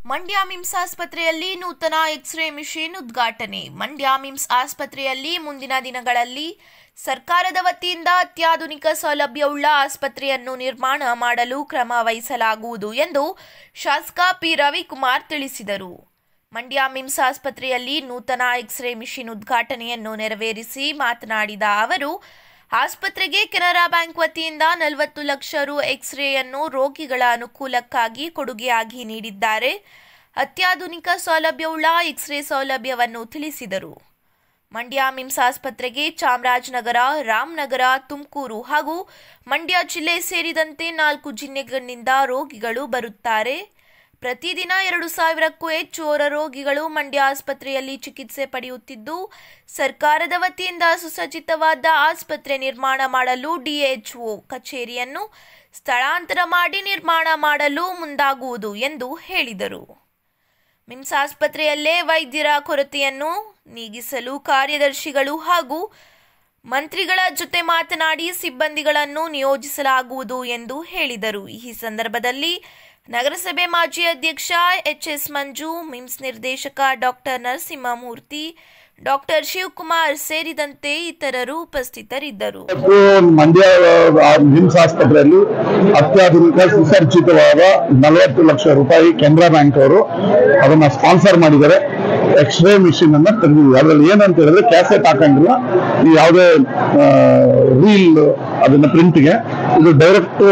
ಮಂಡ್ಯ ಮಿಮ್ಸ್ ಆಸ್ಪತ್ರೆಯಲ್ಲಿ ನೂತನ x ray machine ಉದ್ಘಾಟನೆ. ಮಂಡ್ಯ ಮಿಮ್ಸ್ ಆಸ್ಪತ್ರೆಯಲ್ಲಿ ಮುಂದಿನ ದಿನಗಳಲ್ಲಿ ಸರ್ಕಾರದ ವತಿಯಿಂದ ಅತ್ಯಾಧುನಿಕ ಸೌಲಭ್ಯವುಳ್ಳ ಆಸ್ಪತ್ರೆಯನ್ನು ನಿರ್ಮಾಣ ಮಾಡಲು ಕ್ರಮ ವಹಿಸಲಾಗುವುದು ಎಂದು ಶಾಸಕ ಪಿ ರವಿಕುಮಾರ್ ತಿಳಿಸಿದರು. ಮಂಡ್ಯ ಮಿಮ್ಸ್ ಆಸ್ಪತ್ರೆಯಲ್ಲಿ ನೂತನ ಎಕ್ಸ್ರೇ ಮಿಷಿನ್ ಉದ್ಘಾಟನೆಯನ್ನು ನೆರವೇರಿಸಿ ಮಾತನಾಡಿದ ಅವರು, ಆಸ್ಪತ್ರೆಗೆ ಕೆನರಾ ಬ್ಯಾಂಕ್ ವತಿಯಿಂದ 40 ಲಕ್ಷ ರು ಎಕ್ಸ್ರೇಯನ್ನು ರೋಗಿಗಳ ಅನುಕೂಲಕ್ಕಾಗಿ ಕೊಡುಗೆಯಾಗಿ ನೀಡಿದ್ದಾರೆ. ಅತ್ಯಾಧುನಿಕ ಸೌಲಭ್ಯವುಳ್ಳ ಎಕ್ಸ್ರೇ ಸೌಲಭ್ಯವನ್ನು ತಿಳಿಸಿದರು. ಮಂಡ್ಯ ಮಿಮ್ಸ್ ಆಸ್ಪತ್ರೆಗೆ ಚಾಮರಾಜನಗರ, ರಾಮನಗರ, ತುಮಕೂರು ಹಾಗೂ ಮಂಡ್ಯ ಜಿಲ್ಲೆ ಸೇರಿದಂತೆ 4 ಜಿಲ್ಲೆಗಳಿಂದ ರೋಗಿಗಳು ಬರುತ್ತಾರೆ. ಪ್ರತಿದಿನ 2000ಕ್ಕೂ ಹೆಚ್ಚು ಹೊರ ರೋಗಿಗಳು ಮಂಡ್ಯ ಆಸ್ಪತ್ರೆಯಲ್ಲಿ ಚಿಕಿತ್ಸೆ ಪಡೆಯುತ್ತಿದ್ದು, ಸರ್ಕಾರದ ವತಿಯಿಂದ ಸುಸಜ್ಜಿತವಾದ ಆಸ್ಪತ್ರೆ ನಿರ್ಮಾಣ ಮಾಡಲು ಡಿಎಚ್ಒ ಕಚೇರಿಯನ್ನು ಸ್ಥಳಾಂತರ ಮಾಡಿ ನಿರ್ಮಾಣ ಮಾಡಲು ಮುಂದಾಗುವುದು ಎಂದು ಹೇಳಿದರು. ಮಿಮ್ಸ್ ಆಸ್ಪತ್ರೆಯಲ್ಲೇ ವೈದ್ಯರ ಕೊರತೆಯನ್ನು ನೀಗಿಸಲು ಕಾರ್ಯದರ್ಶಿಗಳು ಹಾಗೂ ಮಂತ್ರಿಗಳ ಜೊತೆ ಮಾತನಾಡಿ ಸಿಬ್ಬಂದಿಗಳನ್ನು ನಿಯೋಜಿಸಲಾಗುವುದು ಎಂದು ಹೇಳಿದರು. ಈ ಸಂದರ್ಭದಲ್ಲಿ ನಗರಸಭೆ ಮಾಜಿ ಅಧ್ಯಕ್ಷ ಎಚ್.ಎಸ್. ಮಂಜು, ಮಿಮ್ಸ್ ನಿರ್ದೇಶಕ ಡಾಕ್ಟರ್ ನರಸಿಂಹಮೂರ್ತಿ, ಡಾಕ್ಟರ್ ಶಿವಕುಮಾರ್ ಸೇರಿದಂತೆ ಇತರರು ಉಪಸ್ಥಿತರಿದ್ದರು. ಮಂಡ್ಯ ಮಿಮ್ಸ್ ಆಸ್ಪತ್ರೆಯಲ್ಲಿ ಅತ್ಯಾಧುನಿಕ ಸುಸಜ್ಜಿತವಾದ 40 ಲಕ್ಷ ರೂಪಾಯಿ ಕೆನರಾ ಬ್ಯಾಂಕ್ ಅವರು ಅದನ್ನ ಸ್ಪಾನ್ಸರ್ ಮಾಡಿದ್ದಾರೆ. ಎಕ್ಸ್ರೇ ಮಿಷಿನ್ ಅನ್ನ ತಂದಿದ್ದೀವಿ. ಅದರಲ್ಲಿ ಏನಂತ ಹೇಳಿದ್ರೆ ಕ್ಯಾಸೆಟ್ ಹಾಕಂಗಿಲ್ಲ, ಯಾವುದೇ ರೀಲ್ ಅದನ್ನ ಪ್ರಿಂಟ್ಗೆ ಇದು ಡೈರೆಕ್ಟ್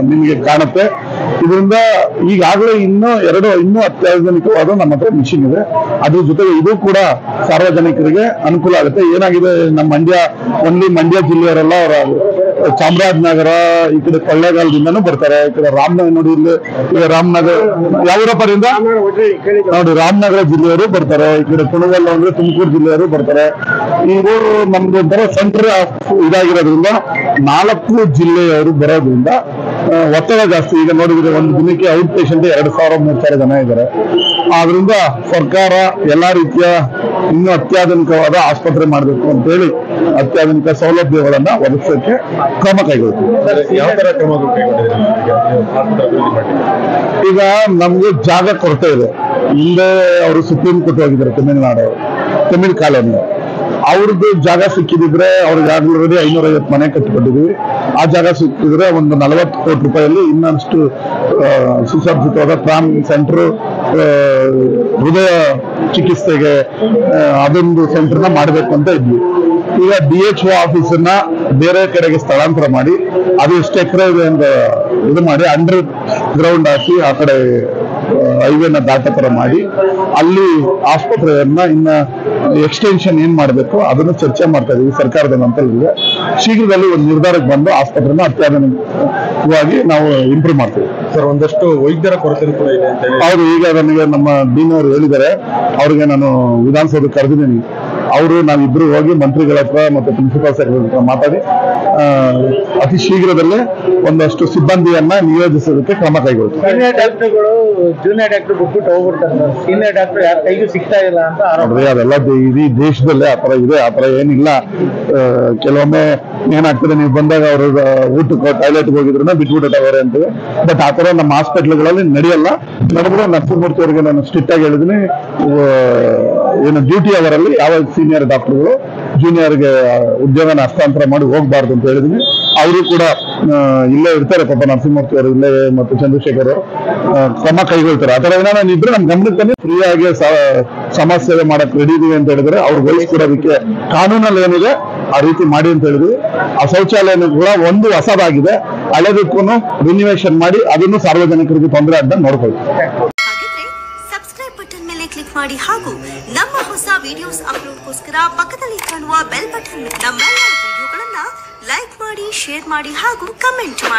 ನಿಮಗೆ ಕಾಣುತ್ತೆ. ಇದರಿಂದ ಈಗಾಗಲೇ ಇನ್ನೂ ಅತ್ಯಾಧುನಿಕವಾದ ನಮ್ಮ ಹತ್ರ ಮಿಷಿನ್ ಇದೆ. ಅದ್ರ ಜೊತೆಗೆ ಇದು ಕೂಡ ಸಾರ್ವಜನಿಕರಿಗೆ ಅನುಕೂಲ ಆಗುತ್ತೆ. ಏನಾಗಿದೆ, ನಮ್ಮ ಮಂಡ್ಯ ಜಿಲ್ಲೆಯವರೆಲ್ಲ ಚಾಮರಾಜನಗರ, ಈ ಕಡೆ ಕೊಳ್ಳೇಗಾಲದಿಂದನೂ ಬರ್ತಾರೆ. ಈ ಕಡೆ ರಾಮನಗರ ನೋಡಿ, ಇಲ್ಲಿ ರಾಮನಗರ ಯಾವೂರಪ್ಪರಿಂದ ನೋಡಿ ರಾಮನಗರ ಜಿಲ್ಲೆಯವರು ಬರ್ತಾರೆ. ಈ ಕಡೆ ಕುಣಗಲ್ ಅಂದ್ರೆ ತುಮಕೂರು ಜಿಲ್ಲೆಯವರು ಬರ್ತಾರೆ. ಇದು ನಮ್ದು ಒಂಥರ ಸೆಂಟರ್ ಇದಾಗಿರೋದ್ರಿಂದ 4 ಜಿಲ್ಲೆಯವರು ಬರೋದ್ರಿಂದ ಒತ್ತಡ ಜಾಸ್ತಿ. ಈಗ ನೋಡಿದ್ರೆ ಒಂದು ದಿನಕ್ಕೆ ಔಟ್ ಪೇಷಂಟ್ 2000-3000 ಜನ ಇದ್ದಾರೆ. ಆದ್ರಿಂದ ಸರ್ಕಾರ ಎಲ್ಲಾ ರೀತಿಯ ಇನ್ನೂ ಅತ್ಯಾಧುನಿಕವಾದ ಆಸ್ಪತ್ರೆ ಮಾಡಬೇಕು ಅಂತ ಹೇಳಿ ಅತ್ಯಾಧುನಿಕ ಸೌಲಭ್ಯಗಳನ್ನ ಒದಗಿಸೋಕೆ ಕ್ರಮ ಕೈಗೊಳ್ಳುತ್ತೆ. ಯಾವ ತರ ಕ್ರಮ ಈಗ ನಮ್ಗೆ ಜಾಗ ಕೊರತೆ ಇದೆ. ಹಿಂದೆ ಅವರು ಸುಪ್ರೀಂ ಕೋರ್ಟ್ ಹೋಗಿದ್ದಾರೆ, ತಮಿಳ್ ಕಾಲೋನಿ. ಅವ್ರದ್ದು ಜಾಗ ಸಿಕ್ಕಿದ್ರೆ ಅವ್ರಿಗೆ ಆಲ್ರೆಡಿ 550 ಮನೆ ಕಟ್ಟಿಕೊಂಡಿದ್ವಿ. ಆ ಜಾಗ ಸಿಕ್ಕಿದ್ರೆ ಒಂದು 40 ಕೋಟಿ ರೂಪಾಯಿಯಲ್ಲಿ ಇನ್ನಷ್ಟು ಸುಸಜ್ಜಿತವಾದ ಟ್ರಾಮ್ ಸೆಂಟರ್, ಹೃದಯ ಚಿಕಿತ್ಸೆಗೆ ಅದೊಂದು ಸೆಂಟರ್ನ ಮಾಡಬೇಕು ಅಂತ ಇದ್ವಿ. ಈಗ DHO ಆಫೀಸನ್ನ ಬೇರೆ ಕಡೆಗೆ ಸ್ಥಳಾಂತರ ಮಾಡಿ ಅದು ಎಷ್ಟು ಎಕರೆ ಇದೆ ಅಂತ ಇದು ಮಾಡಿ ಅಂಡರ್ ಗ್ರೌಂಡ್ ಹಾಕಿ ಆ ಕಡೆ ಹೈವೇನ ದಾಟೋ ತರ ಮಾಡಿ ಅಲ್ಲಿ ಆಸ್ಪತ್ರೆಯನ್ನ ಇನ್ನ ಎಕ್ಸ್ಟೆನ್ಷನ್ ಏನ್ ಮಾಡಬೇಕು ಅದನ್ನು ಚರ್ಚೆ ಮಾಡ್ತಾ ಇದೀವಿ ಸರ್ಕಾರದ ನಂತರದಲ್ಲಿ. ಶೀಘ್ರದಲ್ಲಿ ಒಂದು ನಿರ್ಧಾರಕ್ಕೆ ಬಂದು ಆಸ್ಪತ್ರೆನ ಅತ್ಯಾಧುನಿಕವಾಗಿ ನಾವು ಇಂಪ್ರೂವ್ ಮಾಡ್ತೀವಿ. ಸರ್, ಒಂದಷ್ಟು ವೈದ್ಯರ ಕೊರತೆ ಕೂಡ ಇದೆ ಅಂತ ಹೇಳಿ ಅವರು ಈಗ ನನಗೆ ನಮ್ಮ ಡೀನ್ ಅವರು ಹೇಳಿದ್ದಾರೆ. ಅವ್ರಿಗೆ ನಾನು ವಿಧಾನಸೌಧಕ್ಕೆ ಕರೆದಿದ್ದೀನಿ. ಅವರು ನಾವಿಬ್ರು ಹೋಗಿ ಮಂತ್ರಿಗಳ ಹತ್ರ ಮತ್ತೆ ಪ್ರಿನ್ಸಿಪಾಲ್ ಸೆಕ್ರೆಟರಿ ಹತ್ರ ಮಾತಾಡಿ ಅತಿ ಶೀಘ್ರದಲ್ಲೇ ಒಂದಷ್ಟು ಸಿಬ್ಬಂದಿಯನ್ನ ನಿಯೋಜಿಸೋದಕ್ಕೆ ಕ್ರಮ ಕೈಗೊಳ್ತೀವಿ. ಸೀನಿಯರ್ ಡಾಕ್ಟರ್ಗಳು ಜೂನಿಯರ್ ಡಾಕ್ಟರ್ ಬಿಟ್ಬಿಟ್ಟು ಹೋಗ್ಬಿಡ್ತಾರೆ. ಸೀನಿಯರ್ ಡಾಕ್ಟರ್ ಯಾರ ಕೈಗೂ ಸಿಗ್ತಾ ಇಲ್ಲ ಅಂತ ನೋಡ್ರಿ, ಅದೆಲ್ಲ ಇಡೀ ದೇಶದಲ್ಲೇ ಆತರ ಇದೆ. ಆತರ ಏನಿಲ್ಲ. ಕೆಲವೊಮ್ಮೆ ಏನಾಗ್ತದೆ, ನೀವು ಬಂದಾಗ ಅವರು ಊಟಕ್ಕೆ ಟಾಯ್ಲೆಟ್ಗೆ ಹೋಗಿದ್ರು ಬಿಟ್ಬಿಟ್ಟವ್ರೆ ಅಂತೇಳಿ. ಬಟ್ ಆತರ ನಮ್ಮ ಹಾಸ್ಪಿಟ್ಲ್ಗಳಲ್ಲಿ ನಡೆಯಲ್ಲ. ನಡೆದ್ರೆ ನರಸಿಂಹಮೂರ್ತಿ ಅವರಿಗೆ ನಾನು ಸ್ಟ್ರಿಕ್ಟ್ ಆಗಿ ಹೇಳಿದ್ದೀನಿ, ಏನು ಡ್ಯೂಟಿ ಅವರಲ್ಲಿ ಯಾವ ಸೀನಿಯರ್ ಡಾಕ್ಟರ್ಗಳು ಜೂನಿಯರ್ಗೆ ಉದ್ಯೋಗನ ಹಸ್ತಾಂತರ ಮಾಡಿ ಹೋಗ್ಬಾರ್ದು ಅಂತ ಹೇಳಿದೀನಿ. ಅವರು ಕೂಡ ಇಲ್ಲೇ ಇರ್ತಾರೆ. ಪಾಪ ನರಸಿಂಹಮೂರ್ತಿ ಅವರು ಇಲ್ಲೇ ಮತ್ತು ಚಂದ್ರಶೇಖರ್ ಕ್ರಮ ಕೈಗೊಳ್ತಾರೆ. ಆ ತರ ಏನಾದ್ರು ಇದ್ರೆ ನಮ್ ಗಮನಕ್ಕೆ ತಂದು ಫ್ರೀಯಾಗಿ ಸಮಾಜ ಸೇವೆ ಮಾಡಕ್ ರೆಡಿ ಇದೀವಿ ಅಂತ ಹೇಳಿದ್ರೆ ಅವ್ರು ವಹಿಸ್ಕೊಡೋದಕ್ಕೆ ಕಾನೂನಲ್ಲಿ ಏನಿದೆ ಆ ರೀತಿ ಮಾಡಿ ಅಂತ ಹೇಳಿದ್ವಿ. ಆ ಶೌಚಾಲಯನೂ ಕೂಡ ಒಂದು ಹೊಸದಾಗಿದೆ, ಹಳೆದಕ್ಕೂ ರಿನ್ಯೂವೇಷನ್ ಮಾಡಿ ಅದನ್ನು ಸಾರ್ವಜನಿಕರಿಗೆ ತೊಂದರೆ ಆಗದಂತೆ ನೋಡ್ಕೊಳ್ತೀವಿ. ಸಬ್ಸ್ಕ್ರೈಬ್ ಬಟನ್ ಮೇಲೆ ಕ್ಲಿಕ್ ಮಾಡಿ ಹಾಗೂ ನಮ್ಮ ಹೊಸ ವಿಡಿಯೋಸ್ ಅಪ್ಲೋಡ್ಗೋಸ್ಕರ ಪಕ್ಕದಲ್ಲಿ ಕಾಣುವ ಬೆಲ್ ಬಟನ್ ನಮ್ಮೆಲ್ಲ ವಿಡಿಯೋಗಳನ್ನ ಲೈಕ್ ಮಾಡಿ, ಶೇರ್ ಮಾಡಿ ಹಾಗೂ ಕಮೆಂಟ್ ಮಾಡಿ.